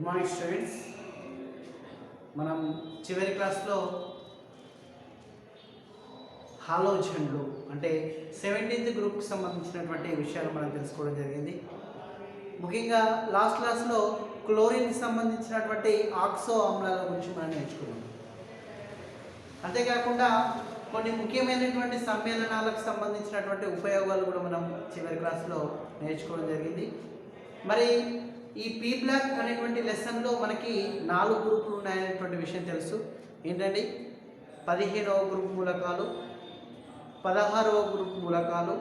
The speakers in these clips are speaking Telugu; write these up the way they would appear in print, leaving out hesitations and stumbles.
మార్నింగ్ స్టూడెంట్స్, మనం చివరి క్లాస్లో హాలోజన్లు అంటే 17th గ్రూప్కి సంబంధించినటువంటి విషయాలు మనం తెలుసుకోవడం జరిగింది. ముఖ్యంగా లాస్ట్ క్లాస్లో క్లోరిన్కి సంబంధించినటువంటి ఆక్సో ఆమ్లాల గురించి మనం నేర్చుకున్నాం. అంతేకాకుండా కొన్ని ముఖ్యమైనటువంటి సమ్మేళనాలకు సంబంధించినటువంటి ఉపయోగాలు కూడా మనం చివరి క్లాస్లో నేర్చుకోవడం జరిగింది. మరి ఈ పీ బ్లాక్ అనేటువంటి లెసన్లో మనకి 4 గ్రూపులు ఉన్నాయనేటువంటి విషయం తెలుసు. ఏంటండి? 15వ గ్రూప్ మూలకాలు, 16వ గ్రూప్ మూలకాలు,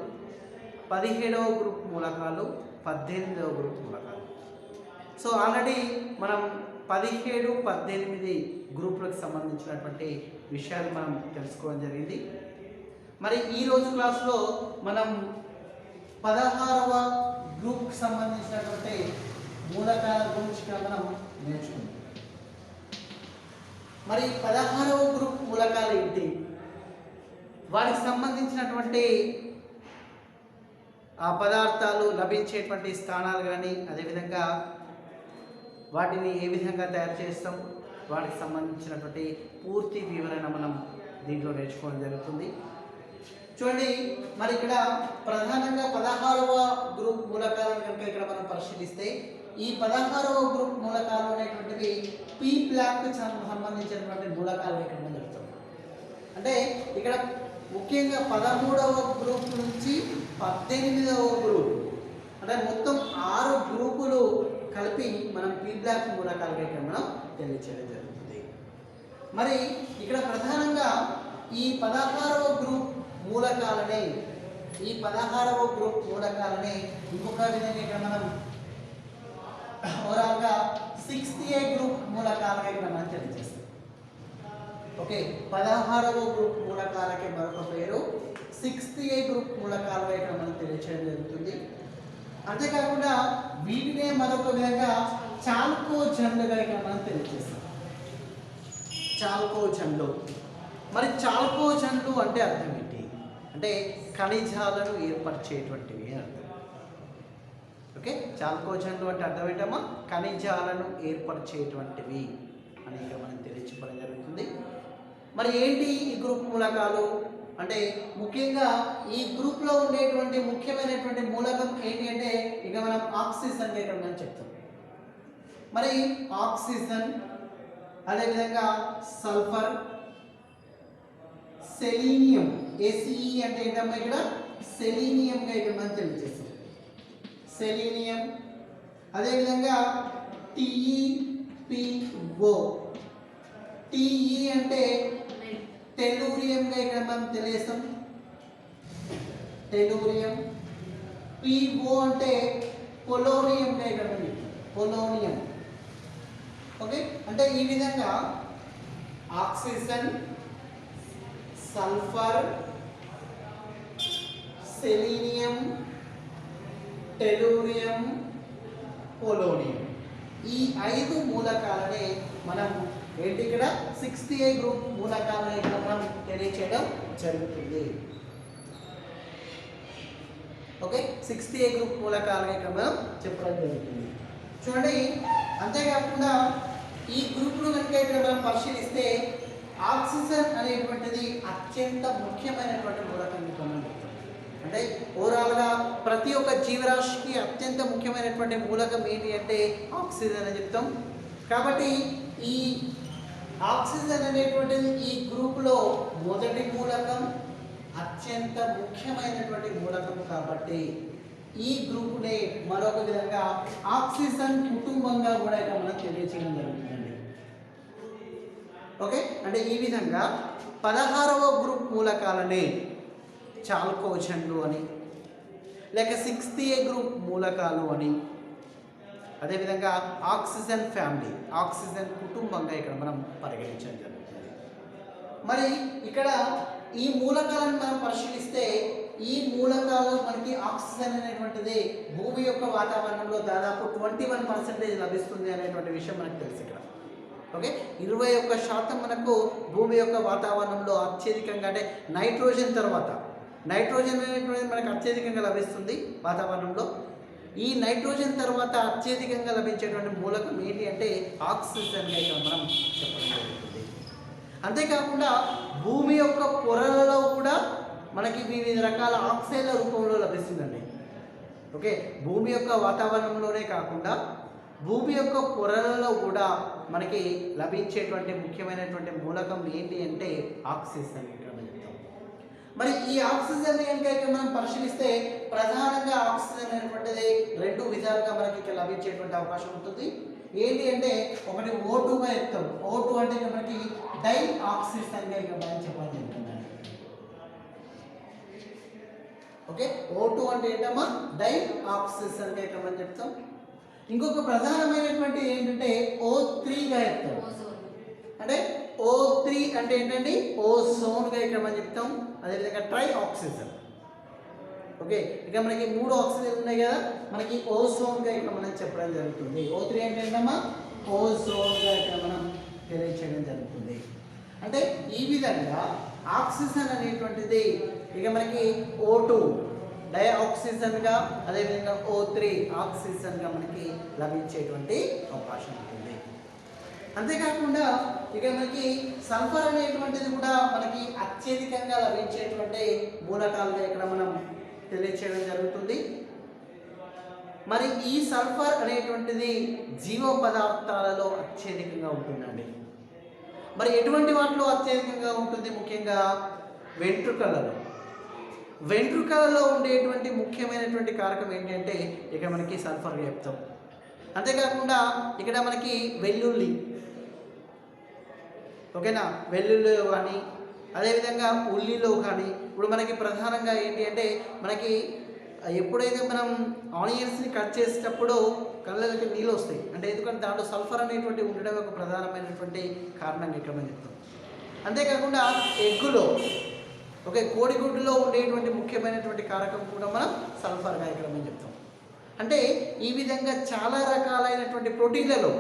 17వ గ్రూప్ మూలకాలు, 18వ గ్రూప్ మూలకాలు. సో ఆల్రెడీ మనం 17, 18 గ్రూపులకు సంబంధించినటువంటి విషయాలు మనం తెలుసుకోవడం జరిగింది. మరి ఈరోజు క్లాస్లో మనం 16వ గ్రూప్కి సంబంధించినటువంటి మూలకాల గురించి మనం నేర్చుకుందాం. మరి 16వ గ్రూప్ మూలకాలు ఏంటి, వాటికి సంబంధించినటువంటి ఆ పదార్థాలు లభించేటువంటి స్థానాలు కానీ, అదేవిధంగా వాటిని ఏ విధంగా తయారు చేస్తాం, వాటికి సంబంధించినటువంటి పూర్తి వివరణ మనం దీంట్లో నేర్చుకోవడం జరుగుతుంది. చూడండి, మరి ఇక్కడ ప్రధానంగా 16వ గ్రూప్ మూలకాలను కనుక ఇక్కడ మనం పరిశీలిస్తే, ఈ 16వ గ్రూప్ మూలకాలు అనేటువంటివి పీ బ్లాక్కి సంబంధించినటువంటి మూలకాలు ఇక్కడ మనం చెప్తాం. అంటే ఇక్కడ ముఖ్యంగా 13వ గ్రూప్ నుంచి 18వ గ్రూప్, అంటే మొత్తం 6 గ్రూపులు కలిపి మనం పీ బ్లాక్ మూలకాలుగా ఇక్కడ మనం తెలియచేయడం జరుగుతుంది. మరి ఇక్కడ ప్రధానంగా ఈ 16వ గ్రూప్ మూలకాలనే ఇంకొక విధంగా ఇక్కడ మనం ఓవరాల్గా 6A గ్రూప్ మూలకాలుగా ఇక్కడ మనం తెలియజేస్తాం. ఓకే, 16వ గ్రూప్ మూలకాలకి మరొక పేరు 6A గ్రూప్ మూలకాలుగా ఇక్కడ మనం తెలియచేయడం జరుగుతుంది. అంతేకాకుండా వీటినే మరొక విధంగా చాల్కోజన్లుగా ఇక్కడ మనం తెలియజేస్తాం. చాల్కోజన్లు. మరి చాల్కోజన్లు అంటే అర్థం ఏంటి అంటే ఖనిజాలను ఏర్పరిచేటువంటివి అని అర్థం. ఓకే, చాల్కోజన్లు అంటే అర్థం ఏంటమ్మా? ఖనిజాలను ఏర్పరిచేటువంటివి అని ఇక్కడ మనం తెలియచెప్పడం జరుగుతుంది. మరి ఏంటి ఈ గ్రూప్ మూలకాలు అంటే, ముఖ్యంగా ఈ గ్రూప్లో ఉండేటువంటి ముఖ్యమైనటువంటి మూలకం ఏంటి అంటే ఇక మనం ఆక్సిజన్ ఇక్కడ మనం చెప్తాం. మరి ఆక్సిజన్, అదేవిధంగా సల్ఫర్, సెలీనియం, ఏసీఈ అంటే ఏంటమ్మా ఇక్కడ సెలీనియంగా ఇక్కడ మనం తెలియజేస్తాం. సెలీనియం, అదేవిధంగా టీఈపిఓ, టీఈ అంటే టెలూరియంగా ఇక్కడ మనం తెలియజేస్తాం. టెలూరియం. పిఓ అంటే పొలోనియంగా ఇక్కడ మనం పొలోనియం. ఓకే, అంటే ఈ విధంగా oxygen, sulphur, selenium, tellurium, polonium, ఈ 5 మూలకాలనే మనం ఏంటి ఇక్కడ 6A గ్రూప్ మూలకాలను ఇక్కడ మనం తెలియచేయడం జరుగుతుంది. ఓకే, 6A గ్రూప్ మూలకాలను ఇక్కడ మనం చెప్పడం జరుగుతుంది. చూడండి, అంతేకాకుండా ఈ గ్రూప్ను కనుక ఇక్కడ మనం పరిశీలిస్తే ఆక్సిజన్ అనేటువంటిది అత్యంత ముఖ్యమైనటువంటి మూలకం మనం చెప్తాం. అంటే ఓవరాల్గా ప్రతి ఒక్క జీవరాశికి అత్యంత ముఖ్యమైనటువంటి మూలకం ఏంటి అంటే ఆక్సిజన్ అని చెప్తాం. కాబట్టి ఈ ఆక్సిజన్ అనేటువంటిది ఈ గ్రూపులో మొదటి మూలకం, అత్యంత ముఖ్యమైనటువంటి మూలకం. కాబట్టి ఈ గ్రూపునే మరొక విధంగా ఆక్సిజన్ కుటుంబంగా కూడా ఇక్కడ మనం తెలియచేయడం జరుగుతుందండి. ఓకే, అంటే ఈ విధంగా 16వ గ్రూప్ మూలకాలనే చాల్కోజన్లు అని, లేక 6A గ్రూప్ మూలకాలు అని, అదేవిధంగా ఆక్సిజన్ ఫ్యామిలీ, ఆక్సిజన్ కుటుంబంగా ఇక్కడ మనం పరిగణించడం జరుగుతుంది. మరి ఇక్కడ ఈ మూలకాలను మనం పరిశీలిస్తే ఈ మూలకాలు మనకి ఆక్సిజన్ అనేటువంటిది భూమి యొక్క వాతావరణంలో దాదాపు 21% లభిస్తుంది అనేటువంటి విషయం మనకు తెలుసు ఇక్కడ. ఓకే, 21% మనకు భూమి యొక్క వాతావరణంలో అత్యధికంగా, అంటే నైట్రోజన్ తర్వాత నైట్రోజన్ అనేటువంటిది మనకు అత్యధికంగా లభిస్తుంది వాతావరణంలో. ఈ నైట్రోజన్ తర్వాత అత్యధికంగా లభించేటువంటి మూలకం ఏంటి అంటే ఆక్సిజన్గా ఇక్కడ మనం చెప్పడం జరుగుతుంది. అంతేకాకుండా భూమి యొక్క పొరలలో కూడా మనకి వివిధ రకాల ఆక్సైడ్ల రూపంలో లభిస్తుందండి. ఓకే, భూమి యొక్క వాతావరణంలోనే కాకుండా భూమి యొక్క పొరలలో కూడా మనకి లభించేటువంటి ముఖ్యమైనటువంటి మూలకం ఏంటి అంటే ఆక్సిజన్ ఇక్కడ మనం చెప్తాం. మరి ఈ ఆక్సిజన్ కనుక మనం పరిశీలిస్తే ప్రధానంగా ఆక్సిజన్ అనేటువంటిది రెండు విధాలుగా మనకి ఇక్కడ లభించేటువంటి అవకాశం ఉంటుంది. ఏంటి అంటే ఒకటి O2గా చెప్తాం. O2 అంటే మనకి డై ఆక్సిజన్గా ఇక్కడ మనం చెప్పాలి జరుగుతుందండి. ఓకే, O2 అంటే ఏంటమ్మా డై ఆక్సిజన్గా ఇక్కడ మనం చెప్తాం. ఇంకొక ప్రధానమైనటువంటి ఏంటంటే O3గా చెప్తాం. అంటే O3 అంటే ఏంటండి ఓజోన్గా ఇక్కడ మనం చెప్తాం. అదేవిధంగా ట్రై ఆక్సిజన్. ఓకే, ఇక మనకి 3 ఆక్సిజన్ ఉన్నాయి కదా, మనకి ఓజోన్గా ఇక్కడ మనం చెప్పడం జరుగుతుంది. O3 అంటే ఏంటమ్మా ఓజోన్గా ఇక్కడ మనం తెలియచేయడం జరుగుతుంది. అంటే ఈ విధంగా ఆక్సిజన్ అనేటువంటిది ఇక మనకి O2 డై ఆక్సిజన్గా, అదేవిధంగా O3 ఆక్సిజన్గా మనకి లభించేటువంటి అవకాశం ఉంటుంది. అంతేకాకుండా ఇక మనకి సల్ఫర్ అనేటువంటిది కూడా మనకి అత్యధికంగా లభించేటువంటి మూలకాలుగా ఇక్కడ మనం తెలియచేయడం జరుగుతుంది. మరి ఈ సల్ఫర్ అనేటువంటిది జీవ పదార్థాలలో అత్యధికంగా ఉంటుందండి. మరి ఎటువంటి వాటిలో అత్యధికంగా ఉంటుంది? ముఖ్యంగా వెంట్రుకలలో ఉండేటువంటి ముఖ్యమైనటువంటి కారకం ఏంటంటే ఇక్కడ మనకి సల్ఫర్ చెప్తాం. అంతేకాకుండా ఇక్కడ మనకి వెల్లుల్లి, ఓకేనా, వెల్లుల్లిలో కానీ అదేవిధంగా ఉల్లిలో కానీ ఇప్పుడు మనకి ప్రధానంగా ఏంటి అంటే మనకి ఎప్పుడైతే మనం ఆనియన్స్ని కట్ చేసేటప్పుడు కళ్ళకి నీళ్ళు వస్తాయి అంటే ఎందుకంటే దాంట్లో సల్ఫర్ అనేటువంటి ఉండడం ఒక ప్రధానమైనటువంటి కారణంగా ఇక్కడ మనం చెప్తాం. అంతేకాకుండా ఎగ్గులో, ఓకే, కోడిగుడ్డులో ఉండేటువంటి ముఖ్యమైనటువంటి కారకం కూడా మనం సల్ఫర్గా ఇక్కడ మనం చెప్తాం. అంటే ఈ విధంగా చాలా రకాలైనటువంటి ప్రోటీన్లలో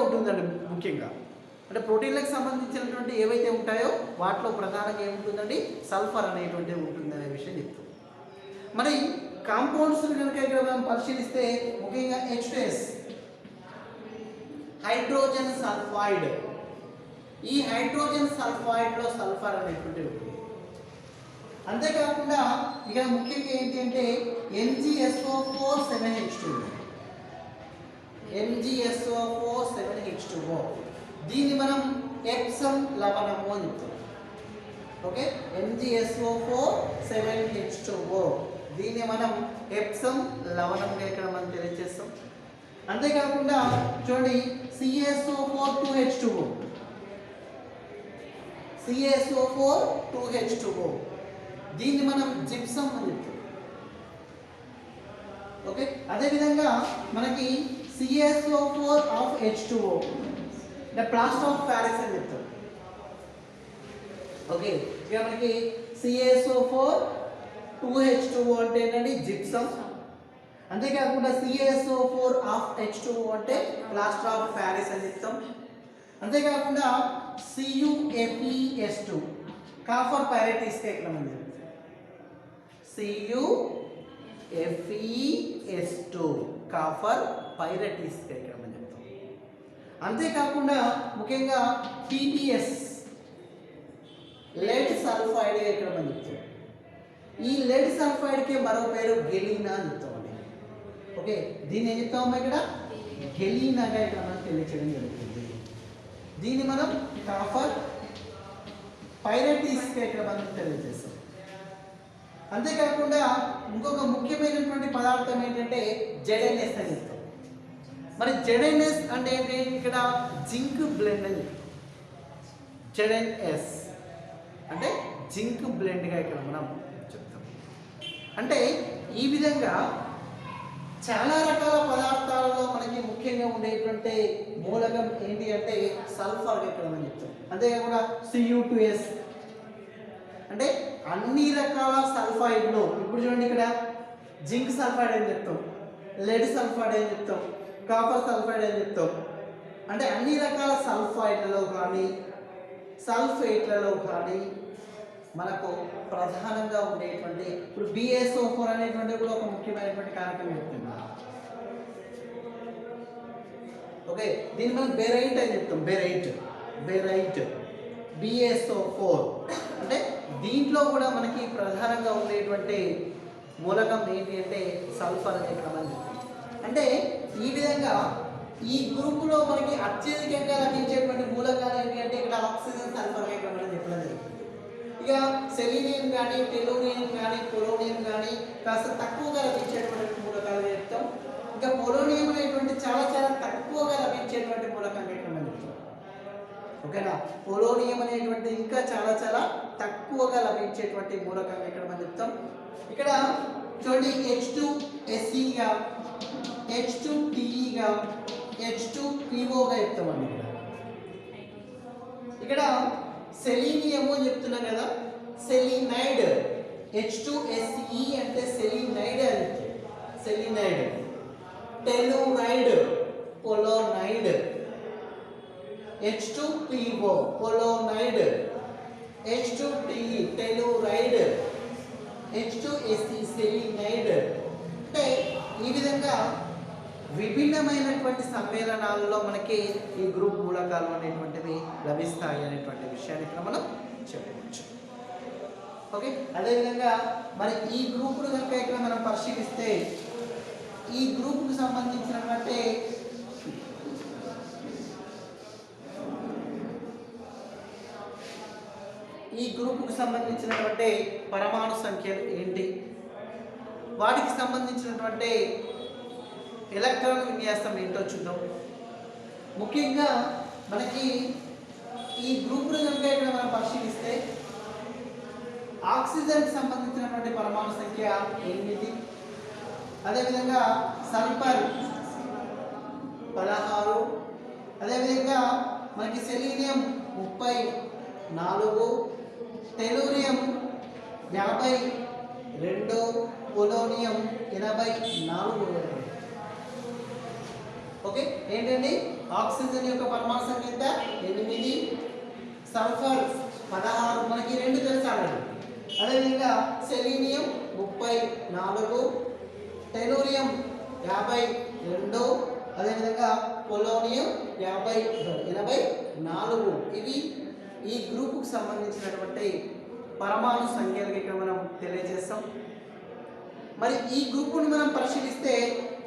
ఉంటుందండి. ముఖ్యంగా అంటే ప్రోటీన్లకు సంబంధించినటువంటి ఏవైతే ఉంటాయో వాటిలో ప్రధానంగా ఏముంటుందండి సల్ఫర్ అనేటువంటిది ఉంటుందనే విషయం చెప్తాం. మరి కాంపౌండ్స్ కనుక ఇక్కడ మనం పరిశీలిస్తే ముఖ్యంగా H2S హైడ్రోజన్ సల్ఫైడ్, ఈ హైడ్రోజన్ సల్ఫైడ్లో సల్ఫర్ అనేటువంటిది ఉంటుంది. అంతేకాకుండా ఇక ముఖ్యంగా ఏంటి అంటే MgSO4 దీన్ని మనం ఎప్సమ్ లవణము అని చెప్తాం. ఓకే, MgSO4 దీన్ని మనం ఎప్సమ్ లవణంగా ఇక్కడ మనం తెలియజేస్తాం. అంతేకాకుండా చూడండి CaSO4 దీన్ని మనం జిప్సమ్ అని చెప్తాం. ఓకే, అదేవిధంగా మనకి CaSO4 ఆఫ్ H2O అంటే ప్లాస్టర్ ఆఫ్ ప్యారిస్ అని చెప్తాం. ఓకే, ఇక మనకి CaSO4 అంటే ఏంటంటే జిప్సమ్. అంతేకాకుండా CaSO4 ఆఫ్ H2O అంటే ప్లాస్టర్ ఆఫ్ ప్యారిస్ అని చెప్తాం. అంతేకాకుండా CuFeS2 కాపర్ పైరటీస్గా ఇక్కడ మనం చెప్తాం. CuFeS2 కాపర్ పైరటీస్గా ఇక్కడ మనం చెప్తాం. అంతేకాకుండా ముఖ్యంగా PbS లెడ్ సల్ఫైడ్ ఇక్కడ మనం చెప్తాం. ఈ లెడ్ సల్ఫైడ్కి మరో పేరు గెలీనా అని చెప్తామండి. ఓకే, దీన్ని ఏం చెప్తామమ్మా ఇక్కడ గెలీనాగా ఇక్కడ మనం తెలియచేయడం జరుగుతుంది. దీన్ని మనం కాపర్ పైరటీస్గా ఇక్కడ మనం తెలియజేస్తాం. అంతేకాకుండా ఇంకొక ముఖ్యమైనటువంటి పదార్థం ఏంటంటే ZnS అని చెప్తాం. మరి ZnS అంటే ఏంటి? ఇక్కడ జింక్ బ్లెండ్ అని చెప్తాం. ZnS అంటే జింక్ బ్లెండ్గా ఇక్కడ మనం చెప్తాం. అంటే ఈ విధంగా చాలా రకాల పదార్థాలలో మనకి ముఖ్యంగా ఉండేటువంటి మూలకం ఏంటి అంటే సల్ఫర్గా ఇక్కడ మనం చెప్తాం. అంతేకాకుండా Cu2S అంటే అన్ని రకాల సల్ఫైడ్లో ఇప్పుడు చూడండి ఇక్కడ జింక్ సల్ఫైడ్ అని చెప్తాం, లెడ్ సల్ఫైడ్ అని చెప్తాం, కాపర్ సల్ఫైడ్ అని చెప్తాం. అంటే అన్ని రకాల సల్ఫైడ్లలో కానీ సల్ఫేట్లలో కానీ మనకు ప్రధానంగా ఉండేటువంటి ఇప్పుడు BSO4 అనేటువంటిది కూడా ఒక ముఖ్యమైనటువంటి కారకం చెప్తుంది. ఓకే, దీన్ని మనం బెరైట్ అని చెప్తాం. బెరైట్ BSO4 అంటే దీంట్లో కూడా మనకి ప్రధానంగా ఉండేటువంటి మూలకం ఏంటి అంటే సల్ఫర్ అనే క్రమం చెప్తాం. అంటే ఈ విధంగా ఈ గ్రూపులో మనకి అత్యధికంగా లభించేటువంటి మూలకాలు ఏంటి అంటే ఇక్కడ ఆక్సిజన్ సల్ఫర్ అనే క్రమం చెప్పడం జరుగుతుంది. ఇక సెలీనియం కానీ టెలూరియం కానీ పొలోనియం కానీ కాస్త తక్కువగా లభించేటువంటి మూలకాలు చెప్తాం. ఇంకా పొలోనియం అనేటువంటి చాలా చాలా తక్కువగా లభించేటువంటి మూలకంగా ఇక్కడ మనం చెప్తాం. ఓకేనా, పొలోనియం అనేటువంటి ఇంకా చాలా చాలా తక్కువగా లభించేటువంటి మూలకంగా ఇక్కడ మనం చెప్తాం. ఇక్కడ చూడండి H2Seగా H2Teగా H2POగా చెప్తామండి. ఇక్కడ సెలీనియం అని చెప్తున్నాం కదా, సెలీనైడ్ H2Se అంటే సెలీనైడ్ అని selenide. టెలూరైడ్ పొలోనైడ్. H2PO పొలోనైడ్. H2Te టెలూరైడ్. H2Se selenide. అంటే ఈ విధంగా విభిన్నమైనటువంటి సమ్మేళనాలలో మనకి ఈ గ్రూప్ మూలకాలు అనేటువంటివి లభిస్తాయి అనేటువంటి విషయాన్ని ఇక్కడ మనం చెప్పవచ్చు. ఓకే, అదేవిధంగా మరి ఈ గ్రూపును కనుక ఇక్కడ మనం పరిశీలిస్తే ఈ గ్రూపుకు సంబంధించినటువంటి పరమాణు సంఖ్యలు ఏంటి, వాటికి సంబంధించినటువంటి ఎలక్ట్రాన్ విన్యాసం ఏంటో చూద్దాం. ముఖ్యంగా మనకి ఈ గ్రూపును కనుక ఇక్కడ మనం పరిశీలిస్తే ఆక్సిజన్కి సంబంధించినటువంటి పరమాణు సంఖ్య 8, అదేవిధంగా సల్ఫర్ 16, అదేవిధంగా మనకి సెలీనియం 34, టెలూరియం 52, పొలోనియం 84. ఓకే, ఏంటండి ఆక్సిజన్ యొక్క పరమాణు సంఖ్య ఎంత 8, సల్ఫర్ 16, మనకి 2 తెలుసు ఆల్రెడీ. అదేవిధంగా సెలీనియం 34, టెలూరియం 52, అదేవిధంగా పొలోనియం 84. ఇవి ఈ గ్రూపుకు సంబంధించినటువంటి పరమాణు సంఖ్యలకి ఇక్కడ మనం తెలియజేస్తాం. మరి ఈ గ్రూపుని మనం పరిశీలిస్తే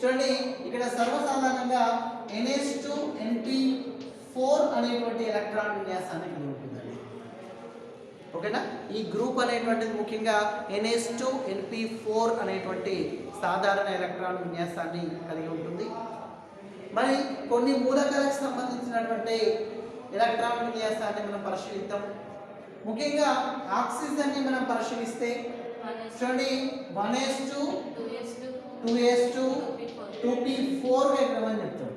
చూడండి, ఇక్కడ సర్వసాధారణంగా NH2NP4 అనేటువంటి ఎలక్ట్రాన్ విన్యాసాన్ని కలిగి ఉంటుందండి. ఓకేనా, ఈ గ్రూప్ అనేటువంటిది ముఖ్యంగా NH2NP4 అనేటువంటి సాధారణ ఎలక్ట్రాన్ విన్యాసాన్ని కలిగి ఉంటుంది. మరి కొన్ని మూలకాలకు సంబంధించినటువంటి ఎలక్ట్రాన్ విన్యాసాన్ని మనం పరిశీలిద్దాం. ముఖ్యంగా ఆక్సిజన్ని మనం పరిశీలిస్తే చూడండి 1s2 2s2 2p4 అని చెప్తాం.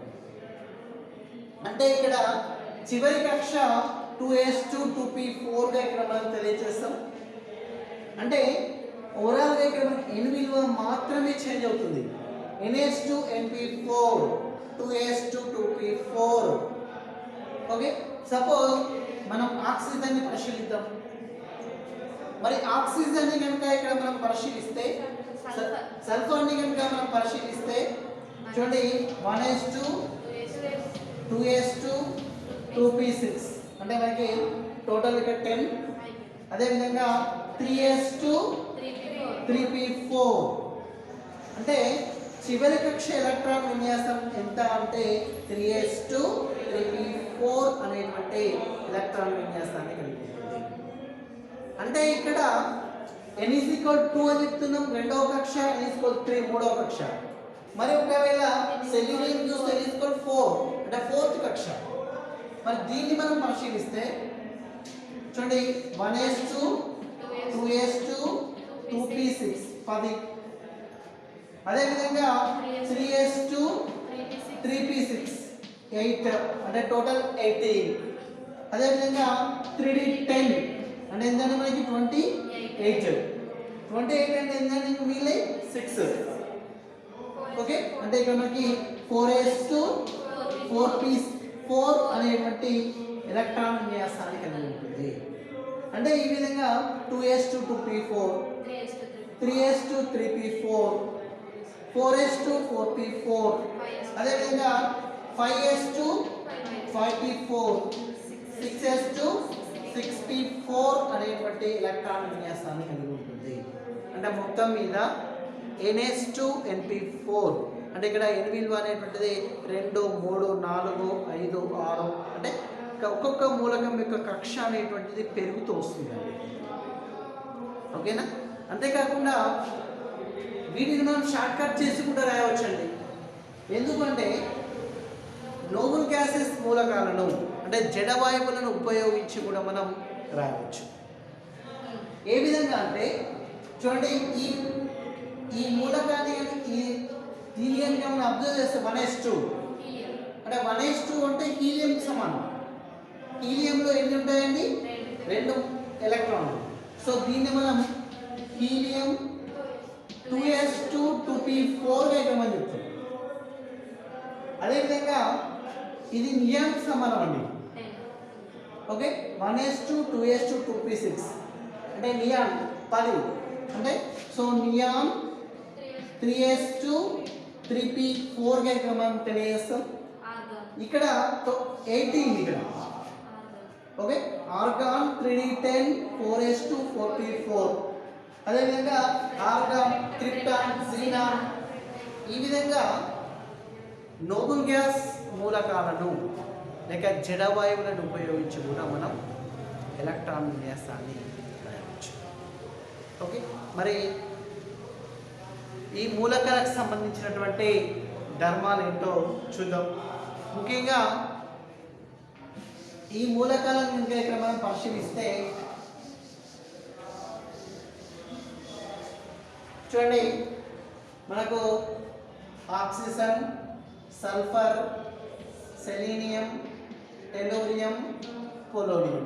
అంటే ఇక్కడ చివరి కక్ష 2s2 2p4 ఇక్కడ మనం తెలియజేస్తాం. అంటే ఓవరాల్గా ఇక్కడ మనకి n విలువ మాత్రమే చేంజ్ అవుతుంది. NH2NP4 2s2 2p4. Okay, suppose మనం ఆక్సిజన్ని పరిశీలిద్దాం. మరి ఆక్సిజన్ని కనుక ఇక్కడ మనం పరిశీలిస్తే సల్ఫర్ని కనుక మనం పరిశీలిస్తే చూడండి 1s2 2s2 2p6 అంటే మనకి టోటల్ ఇక్కడ 10. అదేవిధంగా 3s2 3p4 అంటే చివరి కక్ష ఎలక్ట్రాన్ విన్యాసం ఎంత అంటే 3s2 3p4 అనేటువంటి ఎలక్ట్రాన్ విన్యాసాన్ని కలిగి ఉంటుంది. అంటే ఇక్కడ n = 2 అని చెప్తున్నాం రెండవ కక్ష, n = 3 మూడవ కక్ష. మరి ఒకవేళ సెలీనియం చూస్తే n = 4 అంటే ఫోర్త్ కక్ష. మరి దీన్ని మనం పరిశీలిస్తే చూడండి 1s2 2s2 2p6 10. అదేవిధంగా 3s2 3p6 8 అంటే టోటల్ 18. అదేవిధంగా 3d 10 అంటే ఏంటంటే మనకి 28. 28 అంటే ఏంటంటే మిగిలే 6. ఓకే, అంటే ఇక్కడ మనకి 4s2 4p4 అనేటువంటి ఎలక్ట్రాన్ విన్యాసాన్ని కలిగి ఉంటుంది. అంటే ఈ విధంగా 2s2 2p4, 3s2 3p4, 4s2 4p4, అదేవిధంగా 5s2 5p4, 6s2 6p4 అనేటువంటి ఎలక్ట్రాన్ విన్యాసాన్ని కలిగి ఉంటుంది. అంటే మొత్తం మీద ns2 np4, అంటే ఇక్కడ n విలువ అనేటువంటిది 2 3 4 5 6, అంటే ఒక్కొక్క మూలకం యొక్క కక్ష అనేటువంటిది పెరుగుతూ వస్తుందండి. ఓకేనా? అంతేకాకుండా వీటిని మనం షార్ట్ కట్ చేసి కూడా రాయవచ్చండి. ఎందుకంటే నోబుల్ గ్యాసెస్ మూలకాలను అంటే జడవాయువులను ఉపయోగించి కూడా మనం రాయవచ్చు. ఏ విధంగా అంటే చూడండి, ఈ మూలకాన్ని ఈ హీలియం మనం అబ్జర్వ్ చేస్తే 1s2 అంటే 1s2 అంటే హీలియంకి సమానం. హీలియంలో ఎన్ని ఉంటాయండి? 2 ఎలక్ట్రాన్లు. సో దీన్ని మనం హీలియం 2s2 2p4 గా ఇవ్వమని చెప్తాం. అదేవిధంగా ఇది నియాన్కి సమానం అండి. ఓకే, 1s2 2s2 2p6 అంటే నియాన్ 10, అంటే సో నియాన్ 3s2 3p4 గా ఇక్కడ మనం తెలియజేస్తాం. ఇక్కడ 18 ఇక్కడ. Okay, organ 3d10 4s2 4p4, అదేవిధంగా ఆర్గాన్ క్రిప్టాన్ జీనాన్. ఈ విధంగా నోబుల్ గ్యాస్ మూలకాలను లేక జడవాయువులను ఉపయోగించి కూడా మనం ఎలక్ట్రాన్ విన్యాసాన్ని రాయవచ్చు. ఓకే, మరి ఈ మూలకాలకు సంబంధించినటువంటి ధర్మాలు ఏంటో చూద్దాం. ముఖ్యంగా ఈ మూలకాలను ఇంకా ఇక్కడ మనం పరిశీలిస్తే చూడండి, మనకు oxygen, sulphur, selenium, tellurium, polonium,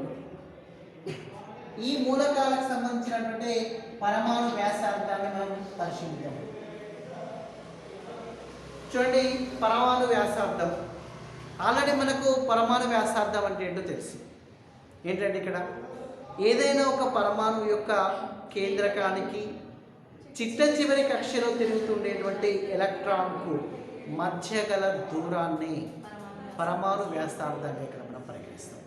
ఈ మూలకాలకు సంబంధించినటువంటి పరమాణు వ్యాసార్థాన్ని మనం పరిశీలిద్దాం. చూడండి, పరమాణు వ్యాసార్థం ఆల్రెడీ మనకు పరమాణు వ్యాసార్థం అంటే ఏంటో తెలుసు. ఏంటంటే ఇక్కడ ఏదైనా ఒక పరమాణు యొక్క కేంద్రకానికి చిట్ట చివరి కక్షలో తిరుగుతుండేటువంటి ఎలక్ట్రాన్కు మధ్య గల దూరాన్ని పరమాణు వ్యాసార్థంగా ఇక్కడ మనం పరిగణిస్తాం.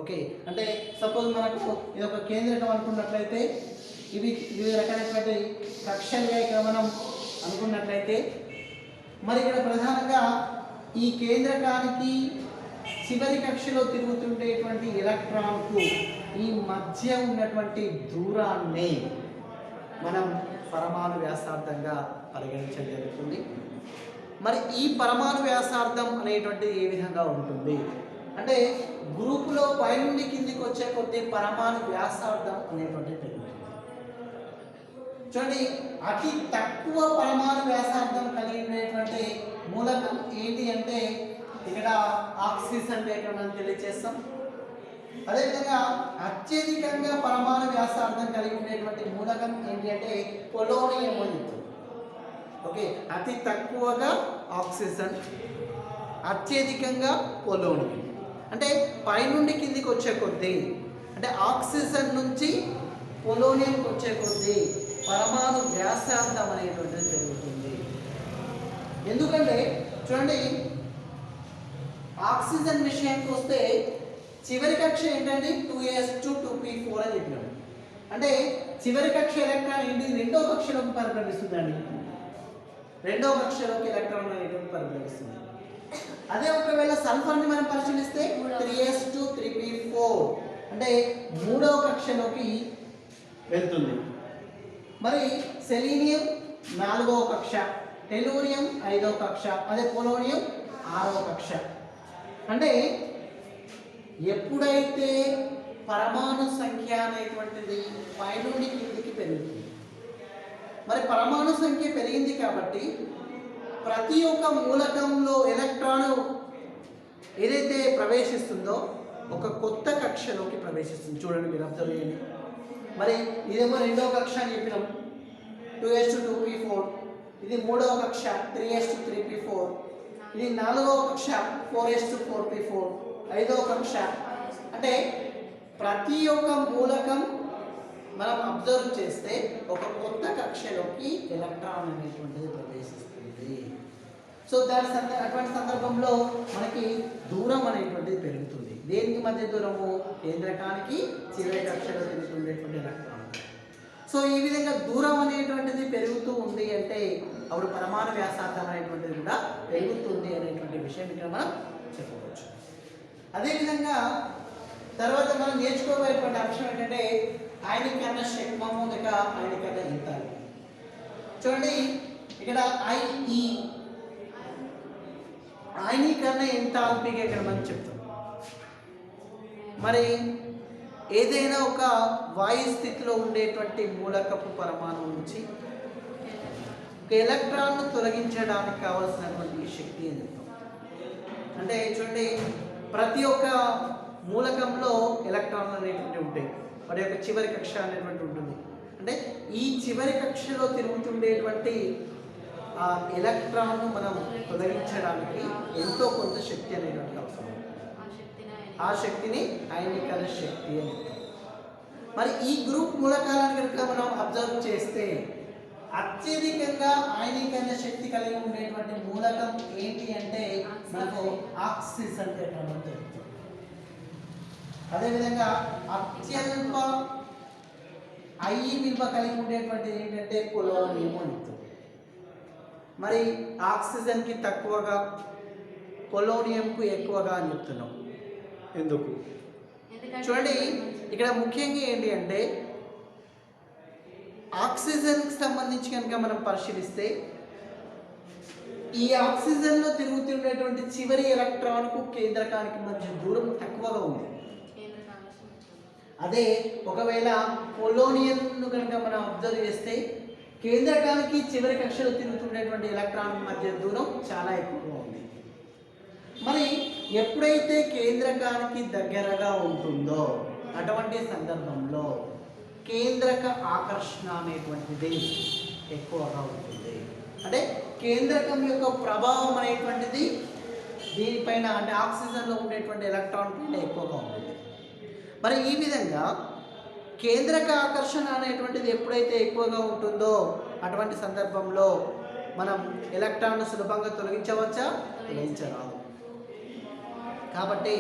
ఓకే, అంటే సపోజ్ మనకు ఇది ఒక కేంద్రకం అనుకున్నట్లయితే ఇవి వివిధ రకాలైనటువంటి కక్షలుగా ఇక్కడ మనం అనుకున్నట్లయితే, మరి ఇక్కడ ప్రధానంగా ఈ కేంద్రకానికి చివరి కక్షలో తిరుగుతుండేటువంటి ఎలక్ట్రాన్కు ఈ మధ్య ఉన్నటువంటి దూరాన్ని మనం పరమాణు వ్యాసార్థంగా పరిగణించడం జరుగుతుంది. మరి ఈ పరమాణు వ్యాసార్థం అనేటువంటిది ఏ విధంగా ఉంటుంది అంటే గ్రూపులో పై నుండి కిందికి వచ్చే కొద్ది పరమాణు వ్యాసార్థం అనేటువంటిది పెరుగుతుంది. చూడండి, అతి తక్కువ పరమాణు వ్యాసార్థం కలిగినటువంటి మూలకం ఏంటి అంటే ఇక్కడ ఆక్సిజన్ ఇక్కడ మనం తెలియజేస్తాం. అదేవిధంగా అత్యధికంగా పరమాణు వ్యాసార్థం కలిగి ఉండేటువంటి మూలకం ఏంటి అంటే పొలోనియం అని చెప్తాం. ఓకే, అతి తక్కువగా ఆక్సిజన్, అత్యధికంగా పొలోనియం. అంటే పైనుండి కిందికి వచ్చే కొద్దీ అంటే ఆక్సిజన్ నుంచి పొలోనియంకి వచ్చే కొద్దీ పరమాణు వ్యాసార్థం అనేటువంటిది పెరుగుతుంది. ఎందుకంటే చూడండి, ఆక్సిజన్ విషయానికి వస్తే చివరి కక్ష ఏంటంటే 2s2 2p4 అని చెప్పినాం. అంటే చివరి కక్ష ఎలక్ట్రాన్ ఏంటి? రెండో కక్షలోకి పరిభ్రమిస్తుందండి. రెండో కక్షలోకి ఎలక్ట్రాన్ అనేటువంటి పరిభ్రమిస్తుంది. అదే ఒకవేళ సల్ఫర్ని మనం పరిశీలిస్తే 3s2 3p4 అంటే మూడవ కక్షలోకి వెళ్తుంది. మరి సెలీనియం 4వ కక్ష, టెలూరియం 5వ కక్ష, అదే పొలోనియం 6వ కక్ష. అంటే ఎప్పుడైతే పరమాణు సంఖ్య అనేటువంటిది పై నుండి కిందికి పెరుగుతుంది, మరి పరమాణు సంఖ్య పెరిగింది కాబట్టి ప్రతి ఒక్క మూలకంలో ఎలక్ట్రాను ఏదైతే ప్రవేశిస్తుందో ఒక కొత్త కక్షలోకి ప్రవేశిస్తుంది. చూడండి, మీరు అబ్జర్వ్ చేయండి. మరి ఇదేమో రెండవ కక్ష అని చెప్పినాం 2s2 2p4, ఇది మూడవ కక్ష 3s2 3p4, ఇది నాలుగవ కక్ష 4s2 4p4, ఐదవ కక్ష అంటే ప్రతి ఒక్క మూలకం మనం అబ్జర్వ్ చేస్తే ఒక కొత్త కక్షలోకి ఎలక్ట్రాన్ అనేటువంటిది ప్రవేశిస్తుంది. సో అటువంటి సందర్భంలో మనకి దూరం అనేటువంటిది పెరుగుతుంది. దేనికి మధ్య దూరము? కేంద్రకానికి చివరి కక్షలో తిరుగుతుండేటువంటి ఎలక్ట్రాన్. సో ఈ విధంగా దూరం అనేటువంటిది పెరుగుతూ ఉంది అంటే అప్పుడు పరమాణు వ్యాసార్థం అనేటువంటిది కూడా పెరుగుతుంది అనేటువంటి విషయం ఇక్కడ మనం చెప్పవచ్చు. అదేవిధంగా తర్వాత మనం నేర్చుకోబోయేటువంటి అంశం ఏంటంటే ఆయనీకరణ శక్మము లేక ఆయనీకరణ ఎంథాల్పీ. చూడండి ఇక్కడ ఆయనీకరణ ఎంథాల్పీగా ఇక్కడ మనం చెప్తాం. మరి ఏదైనా ఒక వాయు స్థితిలో ఉండేటువంటి మూలకపు పరమాణువు నుంచి ఒక ఎలక్ట్రాన్ను తొలగించడానికి కావాల్సినటువంటి శక్తి అని చెప్తాం. అంటే చూడండి ప్రతి ఒక్క మూలకంలో ఎలక్ట్రాన్లు అనేటువంటి ఉంటాయి. వాటి యొక్క చివరి కక్ష అనేటువంటి ఉంటుంది. అంటే ఈ చివరి కక్షలో తిరుగుతుండేటువంటి ఆ ఎలక్ట్రాన్ను మనం తొలగించడానికి ఎంతో కొంత శక్తి అనేటువంటి అవసరం. ఆ శక్తిని ఆయనీకరణ శక్తి అని. మరి ఈ గ్రూప్ మూలకాలను కనుక మనం అబ్జర్వ్ చేస్తే అత్యధికంగా ఆయనీకరణ శక్తి కలిగి ఉండేటువంటి మూలకం ఏంటి అంటే మనకు ఆక్సిజన్ జరుగుతుంది. అదేవిధంగా అత్యల్ప విలువ కలిగి ఉండేటువంటిది ఏంటంటే పొలోనియం అని. మరి ఆక్సిజన్కి తక్కువగా పొలోనియంకు ఎక్కువగా అని చెప్తున్నాం. ఎందుకు? చూడండి ఇక్కడ ముఖ్యంగా ఏంటి అంటే ఆక్సిజన్కి సంబంధించి కనుక మనం పరిశీలిస్తే ఈ ఆక్సిజన్లో తిరుగుతుండేటువంటి చివరి ఎలక్ట్రాన్కు కేంద్రకానికి మధ్య దూరం తక్కువగా ఉంది. అదే ఒకవేళ పొలోనియంను కనుక మనం అబ్జర్వ్ చేస్తే కేంద్రకానికి చివరి కక్షలో తిరుగుతుండేటువంటి ఎలక్ట్రాన్ మధ్య దూరం చాలా ఎక్కువగా ఉంది. మరి ఎప్పుడైతే కేంద్రకానికి దగ్గరగా ఉంటుందో అటువంటి సందర్భంలో కేంద్రక ఆకర్షణ అనేటువంటిది ఎక్కువగా ఉంటుంది. అంటే కేంద్రకం యొక్క ప్రభావం అనేటువంటిది దీనిపైన అంటే ఆక్సిజన్లో ఉండేటువంటి ఎలక్ట్రాన్ పైన ఎక్కువగా ఉంటుంది. మరి ఈ విధంగా కేంద్రక ఆకర్షణ అనేటువంటిది ఎప్పుడైతే ఎక్కువగా ఉంటుందో అటువంటి సందర్భంలో మనం ఎలక్ట్రాన్ను సులభంగా తొలగించవచ్చా? తొలగించరాదు. కాబట్టి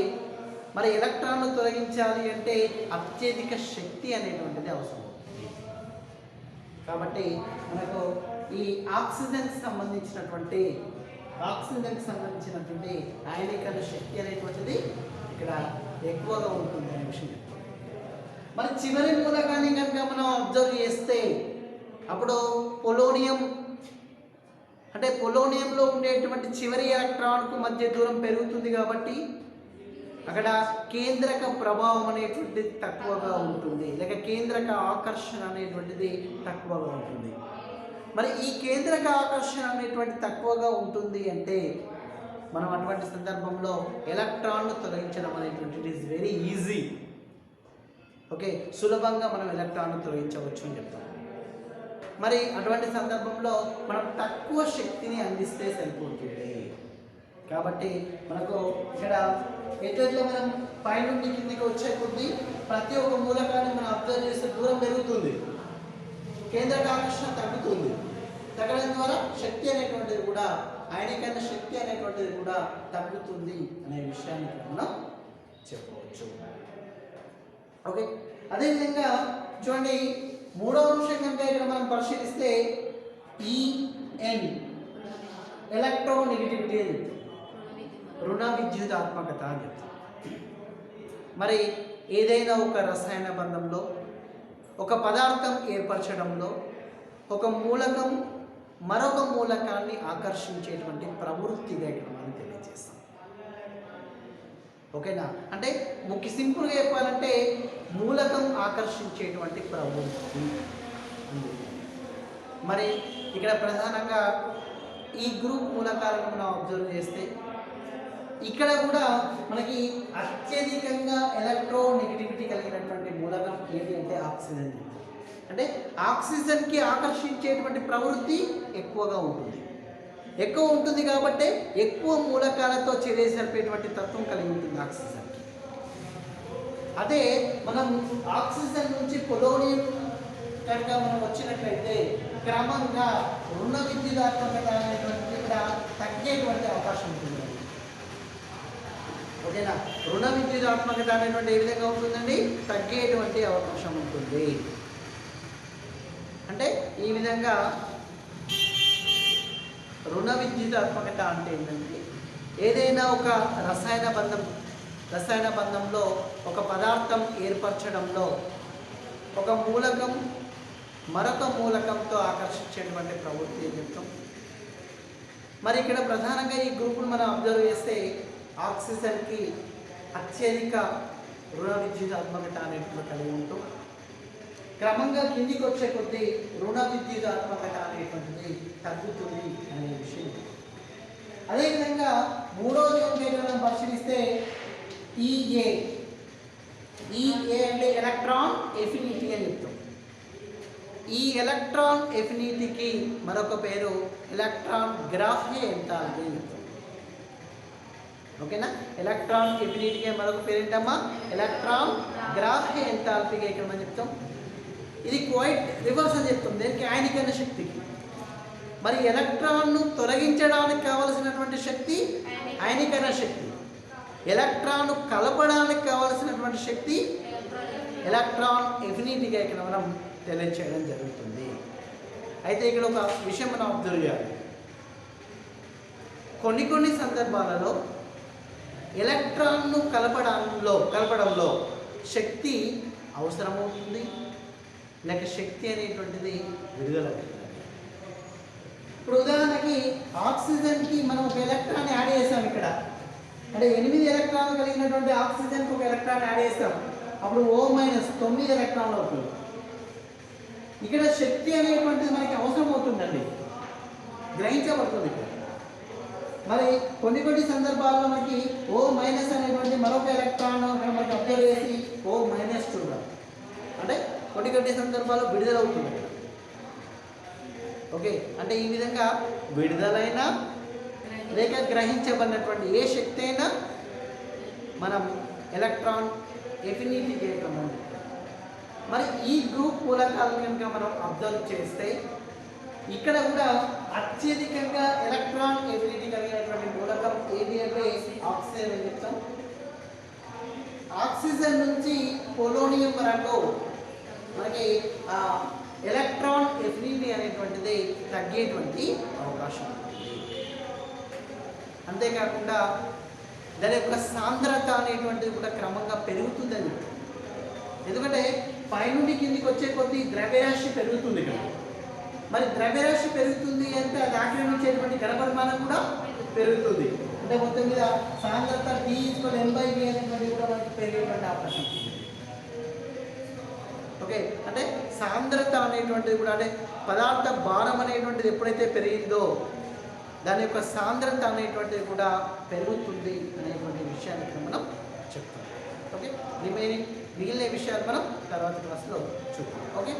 మరి ఎలక్ట్రాన్ను తొలగించాలి అంటే అత్యధిక శక్తి అనేటువంటిది అవసరం. కాబట్టి మనకు ఈ ఆక్సిజన్కి సంబంధించినటువంటి ఆయనీకరణ శక్తి అనేటువంటిది ఇక్కడ ఎక్కువగా ఉంటుంది అనే విషయం. మరి చివరి మూలకాన్ని కనుక మనం అబ్జర్వ్ చేస్తే అప్పుడు పొలోనియంలో ఉండేటువంటి చివరి ఎలక్ట్రాన్కు మధ్య దూరం పెరుగుతుంది కాబట్టి అక్కడ కేంద్రక ప్రభావం అనేటువంటిది తక్కువగా ఉంటుంది, లేక కేంద్రక ఆకర్షణ అనేటువంటిది తక్కువగా ఉంటుంది. మరి ఈ కేంద్రక ఆకర్షణ అనేటువంటి తక్కువగా ఉంటుంది అంటే మనం అటువంటి సందర్భంలో ఎలక్ట్రాన్ను తొలగించడం అనేటువంటిది ఈజ్ వెరీ ఈజీ. ఓకే, సులభంగా మనం ఎలక్ట్రాన్ను తొలగించవచ్చు అని చెప్తాం. మరి అటువంటి సందర్భంలో మనం తక్కువ శక్తిని అందిస్తే సరిపోతుంది. కాబట్టి మనకు ఇక్కడ ఎట్లా మనం పైనుండి కిందికి వచ్చే కొద్దీ ప్రతి ఒక్క మూలకాన్ని మనం అబ్జర్వ్ చేస్తే దూరం పెరుగుతుంది, కేంద్రక ఆకర్షణ తగ్గుతుంది. తగ్గడం ద్వారా శక్తి అనేటువంటిది కూడా ఆయనీకరణ శక్తి అనేటువంటిది కూడా తగ్గుతుంది అనే విషయాన్ని మనం చెప్పవచ్చు. ఓకే, అదేవిధంగా చూడండి మూడవ అంశం కనుక ఇక్కడ మనం పరిశీలిస్తే ఈఎన్ ఎలక్ట్రోనెగటివిటీ అని చెప్తాం, రుణ విద్యుదాత్మకత అని చెప్తాం. మరి ఏదైనా ఒక రసాయన బంధంలో ఒక పదార్థం ఏర్పరచడంలో ఒక మూలకం మరొక మూలకాన్ని ఆకర్షించేటువంటి ప్రవృత్తిగా ఇక్కడ మనం తెలియజేస్తాం. ఓకేనా? అంటే సింపుల్గా చెప్పాలంటే మూలకం ఆకర్షించేటువంటి ప్రవృత్తి. మరి ఇక్కడ ప్రధానంగా ఈ గ్రూప్ మూలకాలను మనం అబ్జర్వ్ చేస్తే ఇక్కడ కూడా మనకి అత్యధికంగా ఎలక్ట్రోనెగటివిటీ కలిగినటువంటి మూలకం ఏంటి అంటే ఆక్సిజన్. అంటే ఆక్సిజన్కి ఆకర్షించేటువంటి ప్రవృత్తి ఎక్కువగా ఉంటుంది కాబట్టి ఎక్కువ మూలకాలతో చర్య జరిపేటువంటి తత్వం కలిగి ఉంటుంది ఆక్సిజన్కి. అదే మనం ఆక్సిజన్ నుంచి పొలోనియం కనుక మనం వచ్చినట్లయితే క్రమంగా రుణ విద్యుదాత్మకత అనేటువంటిది కూడా తగ్గేటువంటి అవకాశం ఉంటుంది. ఓకేనా? రుణ విద్యుదాత్మకత అనేటువంటి ఏ విధంగా ఉంటుందండి? తగ్గేటువంటి అవకాశం ఉంటుంది. అంటే ఈ విధంగా రుణ విద్యుదాత్మకత అంటే ఏంటంటే ఏదైనా ఒక రసాయన బంధంలో ఒక పదార్థం ఏర్పరచడంలో ఒక మూలకం మరొక మూలకంతో ఆకర్షించేటువంటి ప్రవృత్తి అని చెప్తాం. మరి ఇక్కడ ప్రధానంగా ఈ గ్రూపును మనం అబ్జర్వ్ చేస్తే ఆక్సిజన్కి అత్యధిక రుణ విద్యుదాత్మకత అనేటువంటి కలిగి ఉంటాం. క్రమంగా కిందికి వచ్చే కొద్దీ రుణ విద్యుదాత్మకత అనేటువంటిది తగ్గుతుంది అనే విషయం. అదేవిధంగా మూడోది మనం పరిశీలిస్తే ఈఏ అంటే ఎలక్ట్రాన్ ఎఫినిటీ అని చెప్తాం. ఈ ఎలక్ట్రాన్ ఎఫినిటీకి మరొక పేరు ఎలక్ట్రాన్ గ్రాహ్య ఎంథాల్పీ అని చెప్తాం. ఓకేనా? ఎలక్ట్రాన్ ఎఫినిటీకి మరొక పేరు ఏంటమ్మా? ఎలక్ట్రాన్ గ్రాహ్య ఎంథాల్పీగా ఇక్కడ మనం చెప్తాం. ఇది క్వైట్ రివర్స్ అని చెప్తాం. దీనికి ఆయనికైన శక్తికి. మరి ఎలక్ట్రాన్ను తొలగించడానికి కావలసినటువంటి శక్తి ఆయనికైన శక్తి. ఎలక్ట్రాన్ కలపడానికి కావలసినటువంటి శక్తి ఎలక్ట్రాన్ ఎఫినిటీగా ఇక్కడ మనం తెలియచేయడం జరుగుతుంది. అయితే ఇక్కడ ఒక విషయం మనం అబ్జర్వ్ చేయాలి. కొన్ని సందర్భాలలో ఎలక్ట్రాన్ను కలపడంలో శక్తి అవసరమవుతుంది, లేక శక్తి అనేటువంటిది విడుదలవుతుంది. ఇప్పుడు ఉదాహరణకి ఆక్సిజన్కి మనం ఒక ఎలక్ట్రాన్ యాడ్ చేసాం. ఇక్కడ అంటే 8 ఎలక్ట్రాన్లు కలిగినటువంటి ఆక్సిజన్కి ఒక ఎలక్ట్రాన్ యాడ్ చేస్తాం. అప్పుడు -9 ఎలక్ట్రాన్లు అవుతుంది. ఇక్కడ శక్తి అనేటువంటిది మనకి అవసరం అవుతుందండి, గ్రహించబడుతుంది ఇక్కడ. మరి కొన్ని సందర్భాల్లో మనకి O- అనేటువంటి మరొక ఎలక్ట్రాన్ మనకి అబ్జర్వ్ చేసి O- చూడాలి. అంటే కొన్ని సందర్భాల్లో విడుదలవుతుంది. ఓకే, అంటే ఈ విధంగా విడుదలైన లేక గ్రహించబడినటువంటి ఏ శక్తి అయినా మనం ఎలక్ట్రాన్ ఎఫినిటీ చేయటం. మరి ఈ గ్రూప్ మూలకాలను కనుక మనం అబ్జర్వ్ చేస్తే ఇక్కడ కూడా అత్యధికంగా ఎలక్ట్రాన్ ఎఫినిటీ కలిగినటువంటి మూలకం ఏది అంటే ఆక్సిజన్ అని చెప్తాం. ఆక్సిజన్ నుంచి పొలోనియం వరకు మనకి ఎలక్ట్రాన్ ఎఫినిటీ అనేటువంటిది తగ్గేటువంటి అవకాశం ఉంటుంది. అంతేకాకుండా దాని యొక్క సాంద్రత అనేటువంటిది కూడా క్రమంగా పెరుగుతుందని. ఎందుకంటే పైనుండి కిందికి వచ్చే కొద్దీ ద్రవ్యరాశి పెరుగుతుంది కదా. మరి ద్రవ్యరాశి పెరుగుతుంది అంటే అది ఆక్రమించేటువంటి ఘనపరిమాణం కూడా పెరుగుతుంది. అంటే మొత్తం మీద సాంద్రత T=N/V అనేటువంటిది కూడా మనకి పెరిగేటువంటి అవకాశం ఉంటుంది. ఓకే, అంటే సాంద్రత అనేటువంటిది కూడా అంటే పదార్థ భారం అనేటువంటిది ఎప్పుడైతే పెరిగిందో దాని యొక్క సాంద్రత అనేటువంటిది కూడా పెరుగుతుంది అనేటువంటి విషయాన్ని ఇక్కడ మనం చెప్తాం. ఓకే, మిగిలిన విషయాలు మనం తర్వాత క్లాస్లో చూద్దాం. ఓకే.